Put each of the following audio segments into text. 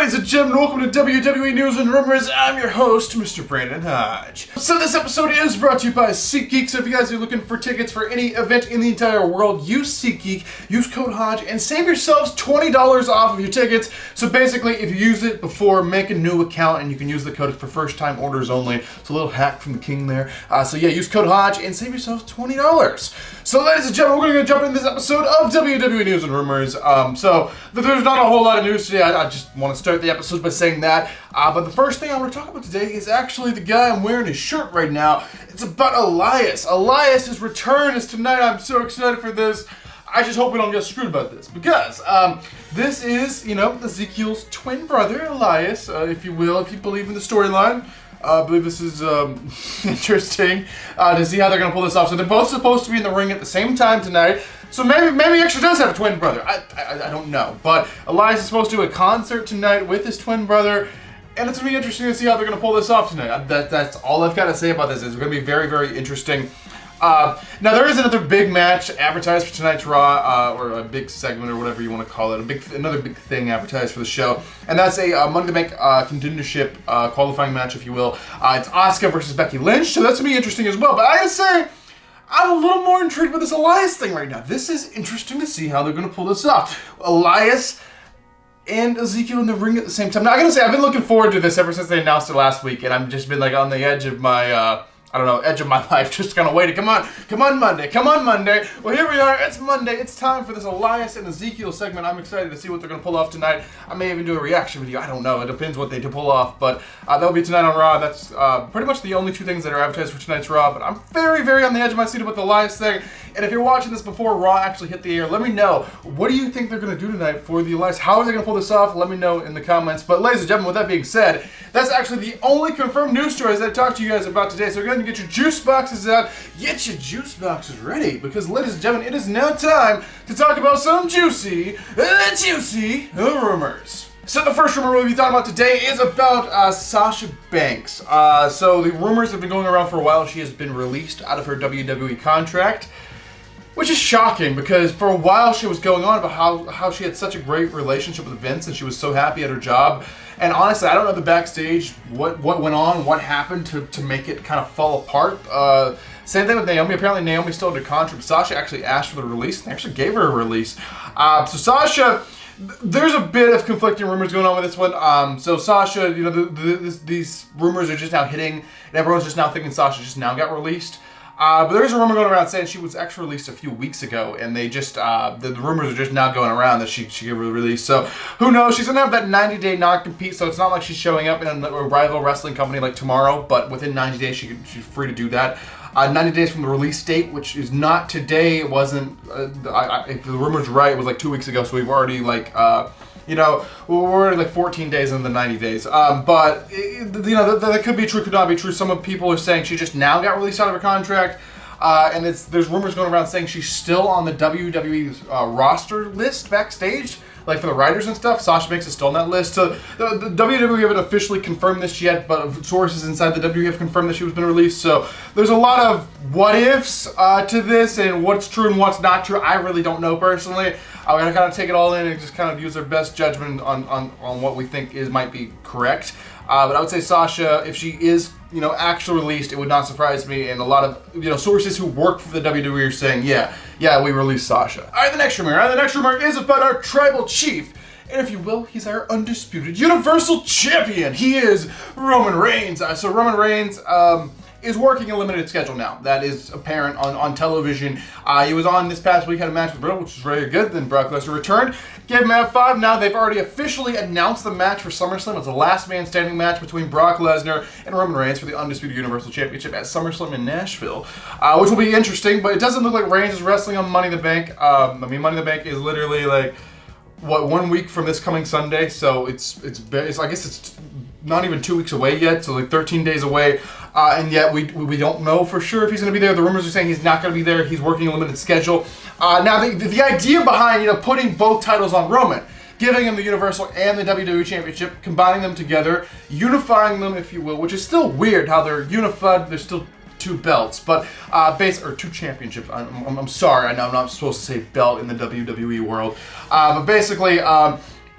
ladies and gentlemen, welcome to WWE News and Rumors. I'm your host, Mr. Brandon Hodge. So this episode is brought to you by SeatGeek. So if you guys are looking for tickets for any event in the entire world, use SeatGeek, use code Hodge, and save yourselves $20 off of your tickets. So basically, if you use it before, make a new account, and you can use the code for first-time orders only. It's a little hack from the king there. So yeah, use code Hodge and save yourselves $20. So ladies and gentlemen, we're going to jump into this episode of WWE News and Rumors. So there's not a whole lot of news today. I just want to start the episode by saying that. But the first thing I want to talk about today is actually the guy I'm wearing his shirt right now. It's about Elias. Elias' return is tonight. I'm so excited for this. I just hope we don't get screwed about this, because this is, Ezekiel's twin brother, Elias, if you will, if you believe in the storyline. I believe this is interesting to see how they're going to pull this off. So they're both supposed to be in the ring at the same time tonight. So maybe he actually does have a twin brother. I don't know. But Elias is supposed to do a concert tonight with his twin brother. And it's going to be interesting to see how they're going to pull this off tonight. That's all I've got to say about this. It's going to be very, very interesting. Now there is another big match advertised for tonight's Raw, or a big segment, or whatever you want to call it. Another big thing advertised for the show, and that's a Money in the Bank contendership qualifying match, if you will. It's Asuka versus Becky Lynch, so that's gonna be interesting as well. But I gotta say, I'm a little more intrigued with this Elias thing right now. This is interesting to see how they're gonna pull this off. Elias and Ezekiel in the ring at the same time. Now I gotta say, I've been looking forward to this ever since they announced it last week, and I've just been like on the edge of my edge of my life, just kind of waiting. Come on Monday. Well, here we are, it's Monday. It's time for this Elias and Ezekiel segment. I'm excited to see what they're going to pull off tonight. I may even do a reaction video. I don't know. It depends what they do pull off, but that'll be tonight on Raw. That's pretty much the only two things that are advertised for tonight's Raw, but I'm very, very on the edge of my seat about the Elias thing. And if you're watching this before Raw actually hit the air, let me know. What do you think they're going to do tonight for the Elias? How are they going to pull this off? Let me know in the comments. But ladies and gentlemen, with that being said, that's actually the only confirmed news stories that I talked to you guys about today. So go ahead and get your juice boxes out. Get your juice boxes ready, because ladies and gentlemen, it is now time to talk about some juicy rumors. So the first rumor we'll be talking about today is about Sasha Banks. So the rumors have been going around for a while. She has been released out of her WWE contract, which is shocking, because for a while she was going on about how she had such a great relationship with Vince and she was so happy at her job. And honestly, I don't know the backstage, what went on, what happened to make it kind of fall apart. Same thing with Naomi. Apparently Naomi's still under contract. Sasha actually asked for the release, and they actually gave her a release. So Sasha, there's a bit of conflicting rumors going on with this one. So Sasha, these rumors are just now hitting, and everyone's just now thinking Sasha just now got released. But there's a rumor going around saying she was actually released a few weeks ago, and they just, the rumors are just now going around that she got released. So who knows? She's going to have that 90-day non-compete, so it's not like she's showing up in a rival wrestling company like tomorrow, but within 90 days she's free to do that. 90 days from the release date, which is not today. It wasn't, if the rumor's right, it was like 2 weeks ago, so we've already we're already like 14 days in the 90 days. But that could be true, could not be true. Some people are saying she just now got released out of her contract. And there's rumors going around saying she's still on the WWE's roster list backstage, like for the writers and stuff. Sasha Banks is still on that list. So the WWE haven't officially confirmed this yet, but sources inside the WWE have confirmed that she was been released. So there's a lot of what ifs to this, and what's true and what's not true. I really don't know personally. We're gonna kind of take it all in and just kind of use our best judgment on what we think might be correct. But I would say Sasha, if she is, actually released, it would not surprise me. And a lot of, sources who work for the WWE are saying, yeah, we released Sasha. All right, the next rumor. The next rumor is about our tribal chief. And if you will, he's our undisputed Universal Champion. He is Roman Reigns. So Roman Reigns is working a limited schedule now. That is apparent on television. He was on this past week, had a match with Bro, which was very good. Then Brock Lesnar returned, gave him F5. Now they've already officially announced the match for SummerSlam. It's a last man standing match between Brock Lesnar and Roman Reigns for the undisputed Universal Championship at SummerSlam in Nashville, which will be interesting. But it doesn't look like Reigns is wrestling on Money in the Bank. Money in the Bank is literally like 1 week from this coming Sunday, so it's I guess it's not even 2 weeks away yet, so like 13 days away. And yet we don't know for sure if he's going to be there. The rumors are saying he's not going to be there. He's working a limited schedule. Now, the idea behind putting both titles on Roman, giving him the Universal and the WWE Championship, combining them together, unifying them, if you will, which is still weird how they're unified. They're still two belts, but or two championships. I'm sorry, I know I'm not supposed to say belt in the WWE world, but basically.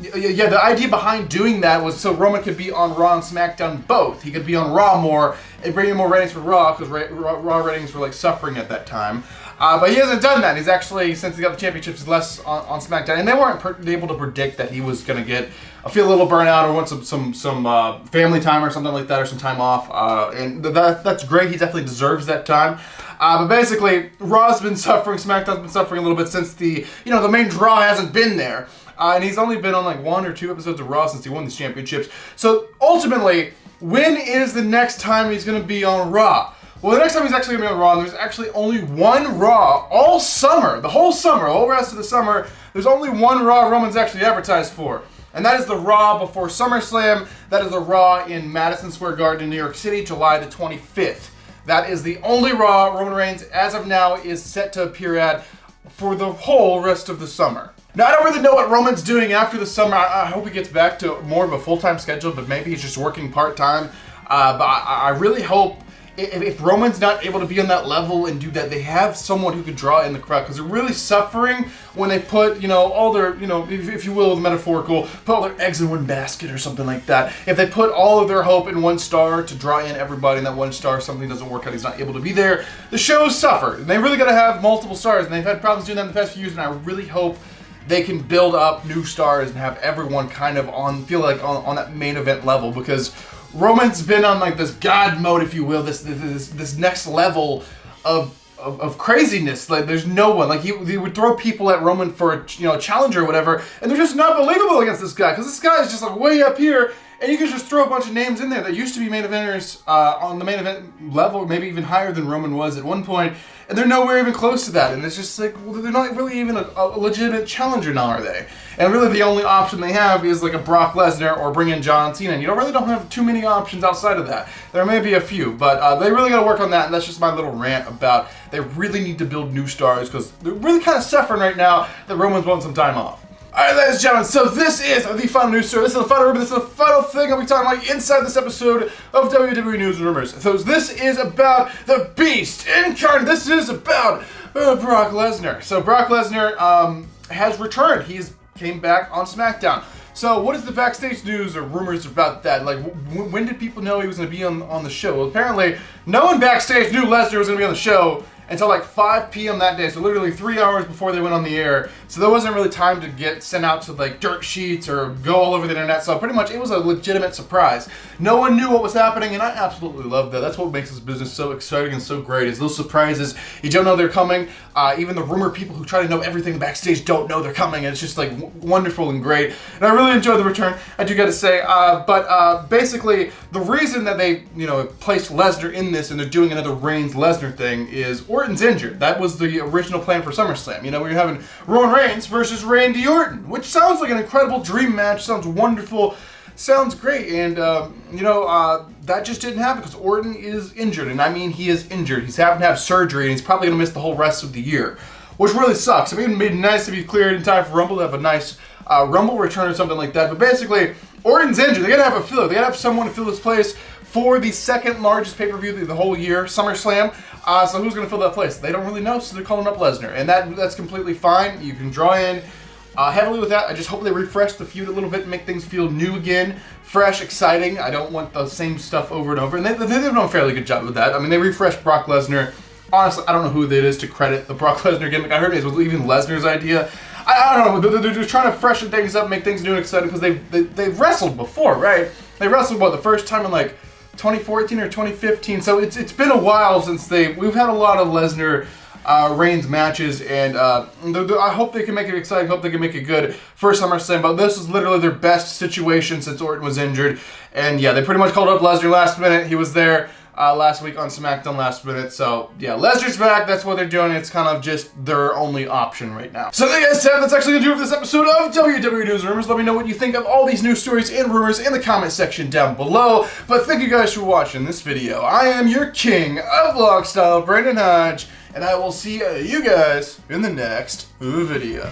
Yeah, the idea behind doing that was so Roman could be on Raw and SmackDown both. He could be on Raw more and bring in more ratings for Raw, because Raw ratings were like suffering at that time. But he hasn't done that. He's actually, since he got the championships, less on SmackDown, and they weren't able to predict that he was going to feel a little burnout or want some family time or something like that, or some time off. And that's great. He definitely deserves that time. But basically, Raw's been suffering, SmackDown's been suffering a little bit since the main draw hasn't been there. And he's only been on like 1 or 2 episodes of Raw since he won these championships. So ultimately, when is the next time he's going to be on Raw? Well, the next time he's actually going to be on Raw, there's actually only one Raw all summer. The whole rest of the summer, there's only one Raw Roman's actually advertised for. And that is the Raw before SummerSlam. That is the Raw in Madison Square Garden in New York City, July the 25th. That is the only Raw Roman Reigns, as of now, is set to appear at for the whole rest of the summer. Now, I don't really know what Roman's doing after the summer. I hope he gets back to more of a full-time schedule, but maybe he's just working part-time. But I really hope if Roman's not able to be on that level and do that, they have someone who could draw in the crowd, because they're really suffering when they put, all their, if you will, metaphorical, put all their eggs in one basket or something like that. If they put all of their hope in one star to draw in everybody, and that one star, something doesn't work out, he's not able to be there, the shows suffer. And they really got to have multiple stars, and they've had problems doing that in the past few years, and I really hope they can build up new stars and have everyone kind of on that main event level, because Roman's been on like this God mode, if you will, this next level of craziness. Like, there's no one. Like, he would throw people at Roman for a challenger or whatever, and they're just not believable against this guy, because this guy is just like way up here, and you can just throw a bunch of names in there that used to be main eventers on the main event level, maybe even higher than Roman was at one point, and they're nowhere even close to that. And it's just like, well, they're not really even a legitimate challenger now, are they? And really the only option they have is like a Brock Lesnar or bring in John Cena. And you really don't have too many options outside of that. There may be a few, but they really got to work on that. And that's just my little rant about they really need to build new stars, because they're really kind of suffering right now that Roman's wanting some time off. Alright, ladies and gentlemen, so this is the final news story. This is the final rumor. This is the final thing I'll be talking about inside this episode of WWE News and Rumors. So this is about the Beast incarnate. This is about Brock Lesnar. So Brock Lesnar has returned. He's came back on SmackDown. So what is the backstage news or rumors about that? Like, when did people know he was going to be on the show? Well, apparently, no one backstage knew Lesnar was going to be on the show until like 5 p.m. that day, so literally 3 hours before they went on the air. So there wasn't really time to get sent out to like dirt sheets or go all over the internet. So pretty much it was a legitimate surprise. No one knew what was happening, and I absolutely love that. That's what makes this business so exciting and so great, is those surprises. You don't know they're coming. Even the rumor people who try to know everything backstage don't know they're coming, and it's just like wonderful and great. And I really enjoy the return, I do gotta say. But basically, the reason that they placed Lesnar in this and they're doing another Reigns-Lesnar thing is Orton's injured. That was the original plan for SummerSlam. We're having Roman Reigns versus Randy Orton, which sounds like an incredible dream match, sounds wonderful, sounds great, and that just didn't happen because Orton is injured, and I mean he is injured. He's having to have surgery, and he's probably going to miss the whole rest of the year, which really sucks. I mean, it'd be nice to be cleared in time for Rumble, to have a nice Rumble return or something like that, but basically, Orton's injured. They got to have a filler. They got to have someone to fill this place for the second largest pay-per-view of the whole year, SummerSlam. So who's going to fill that place? They don't really know, so they're calling up Lesnar, and that's completely fine. You can draw in heavily with that. I just hope they refresh the feud a little bit and make things feel new again, fresh, exciting. I don't want the same stuff over and over, and they've done a fairly good job with that. I mean, they refreshed Brock Lesnar. Honestly, I don't know who it is to credit the Brock Lesnar gimmick. I heard it was even Lesnar's idea. I don't know, they're just trying to freshen things up, make things new and exciting, because they've wrestled before, right? They wrestled, the first time in like 2014 or 2015, so it's been a while since we've had a lot of Lesnar Reigns matches, and I hope they can make it exciting, hope they can make it good for SummerSlam, but this is literally their best situation since Orton was injured, and yeah, they pretty much called up Lesnar last minute. He was there last week on SmackDown last minute, so yeah, Lesnar's back, that's what they're doing. It's kind of just their only option right now. So there you guys have, that's actually going to do it for this episode of WWE News and Rumors. Let me know what you think of all these news stories and rumors in the comment section down below, but thank you guys for watching this video. I am your king of vlog style, Brandon Hodge, and I will see you guys in the next video.